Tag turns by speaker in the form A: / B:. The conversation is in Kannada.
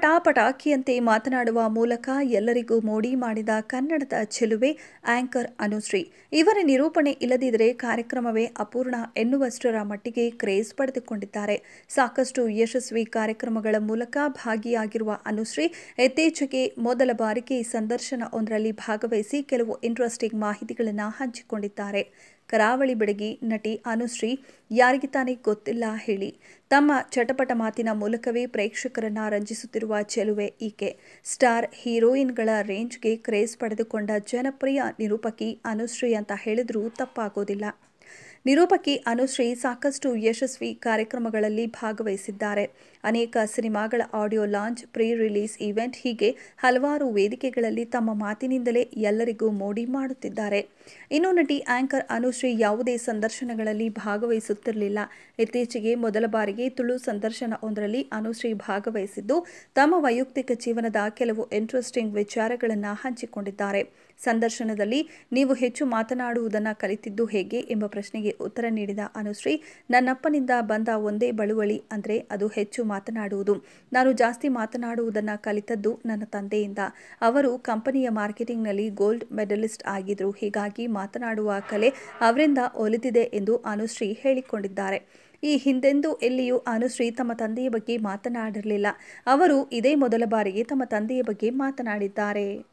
A: ಪಟಾಪಟಾಕಿಯಂತೆ ಮಾತನಾಡುವ ಮೂಲಕ ಎಲ್ಲರಿಗೂ ಮೋಡಿ ಮಾಡಿದ ಕನ್ನಡದ ಚೆಲುವೆ ಆಂಕರ್ ಅನುಶ್ರೀ. ಇವರ ನಿರೂಪಣೆ ಇಲ್ಲದಿದ್ದರೆ ಕಾರ್ಯಕ್ರಮವೇ ಅಪೂರ್ಣ ಎನ್ನುವಷ್ಟರ ಮಟ್ಟಿಗೆ ಕ್ರೇಜ್ ಪಡೆದುಕೊಂಡಿದ್ದಾರೆ. ಸಾಕಷ್ಟು ಯಶಸ್ವಿ ಕಾರ್ಯಕ್ರಮಗಳ ಮೂಲಕ ಭಾಗಿಯಾಗಿರುವ ಅನುಶ್ರೀ ಇತ್ತೀಚೆಗೆ ಮೊದಲ ಬಾರಿಗೆ ಸಂದರ್ಶನವೊಂದರಲ್ಲಿ ಭಾಗವಹಿಸಿ ಕೆಲವು ಇಂಟ್ರೆಸ್ಟಿಂಗ್ ಮಾಹಿತಿಗಳನ್ನು ಹಂಚಿಕೊಂಡಿದ್ದಾರೆ. ಕರಾವಳಿ ಬೆಡಗಿ ನಟಿ ಅನುಶ್ರೀ ಯಾರಿಗೆ ತಾನೇ ಗೊತ್ತಿಲ್ಲ ಹೇಳಿ. ತಮ್ಮ ಚಟಪಟ ಮಾತಿನ ಮೂಲಕವೇ ಪ್ರೇಕ್ಷಕರನ್ನ ರಂಜಿಸುತ್ತಿರುವ ಚೆಲುವೆ ಈಕೆ. ಸ್ಟಾರ್ ಹೀರೋಯಿನ್ಗಳ ರೇಂಜ್ಗೆ ಕ್ರೇಜ್ ಪಡೆದುಕೊಂಡ ಜನಪ್ರಿಯ ನಿರೂಪಕಿ ಅನುಶ್ರೀ ಅಂತ ಹೇಳಿದ್ರೂ ತಪ್ಪಾಗೋದಿಲ್ಲ. ನಿರೂಪಕಿ ಅನುಶ್ರೀ ಸಾಕಷ್ಟು ಯಶಸ್ವಿ ಕಾರ್ಯಕ್ರಮಗಳಲ್ಲಿ ಭಾಗವಹಿಸಿದ್ದಾರೆ. ಅನೇಕ ಸಿನಿಮಾಗಳ audio launch, pre release event ಹೀಗೆ ಹಲವಾರು ವೇದಿಕೆಗಳಲ್ಲಿ ತಮ್ಮ ಮಾತಿನಿಂದಲೇ ಎಲ್ಲರಿಗೂ ಮೋಡಿ ಮಾಡುತ್ತಿದ್ದಾರೆ. ಇನ್ನು ನಟಿ ಆಂಕರ್ ಅನುಶ್ರೀ ಯಾವುದೇ ಸಂದರ್ಶನಗಳಲ್ಲಿ ಭಾಗವಹಿಸುತ್ತಿರಲಿಲ್ಲ. ಇತ್ತೀಚೆಗೆ ಮೊದಲ ಬಾರಿಗೆ ತುಳು ಸಂದರ್ಶನವೊಂದರಲ್ಲಿ ಅನುಶ್ರೀ ಭಾಗವಹಿಸಿದ್ದು ತಮ್ಮ ವೈಯಕ್ತಿಕ ಜೀವನದ ಕೆಲವು ಇಂಟ್ರೆಸ್ಟಿಂಗ್ ವಿಚಾರಗಳನ್ನು ಹಂಚಿಕೊಂಡಿದ್ದಾರೆ. ಸಂದರ್ಶನದಲ್ಲಿ ನೀವು ಹೆಚ್ಚು ಮಾತನಾಡುವುದನ್ನು ಕಲಿತಿದ್ದು ಹೇಗೆ ಎಂಬ ಪ್ರಶ್ನೆಗೆ ಉತ್ತರ ನೀಡಿದ ಅನುಶ್ರೀ, ನನ್ನಪ್ಪನಿಂದ ಬಂದ ಒಂದೇ ಬಳುವಳಿ ಅಂದರೆ ಅದು ಹೆಚ್ಚು ಮಾತನಾಡುವುದು. ನಾನು ಜಾಸ್ತಿ ಮಾತನಾಡುವುದನ್ನು ಕಲಿತದ್ದು ನನ್ನ ತಂದೆಯಿಂದ. ಅವರು ಕಂಪನಿಯ ಮಾರ್ಕೆಟಿಂಗ್ನಲ್ಲಿ ಗೋಲ್ಡ್ ಮೆಡಲಿಸ್ಟ್ ಆಗಿದ್ರು. ಹೀಗಾಗಿ ಮಾತನಾಡುವ ಕಲೆ ಅವರಿಂದ ಒಲಿದಿದೆ ಎಂದು ಅನುಶ್ರೀ ಹೇಳಿಕೊಂಡಿದ್ದಾರೆ. ಈ ಹಿಂದೆಂದೂ ಎಲ್ಲಿಯೂ ಅನುಶ್ರೀ ತಮ್ಮ ತಂದೆಯ ಬಗ್ಗೆ ಮಾತನಾಡಿರಲಿಲ್ಲ. ಅವರು ಇದೇ ಮೊದಲ ಬಾರಿಗೆ ತಮ್ಮ ತಂದೆಯ ಬಗ್ಗೆ ಮಾತನಾಡಿದ್ದಾರೆ.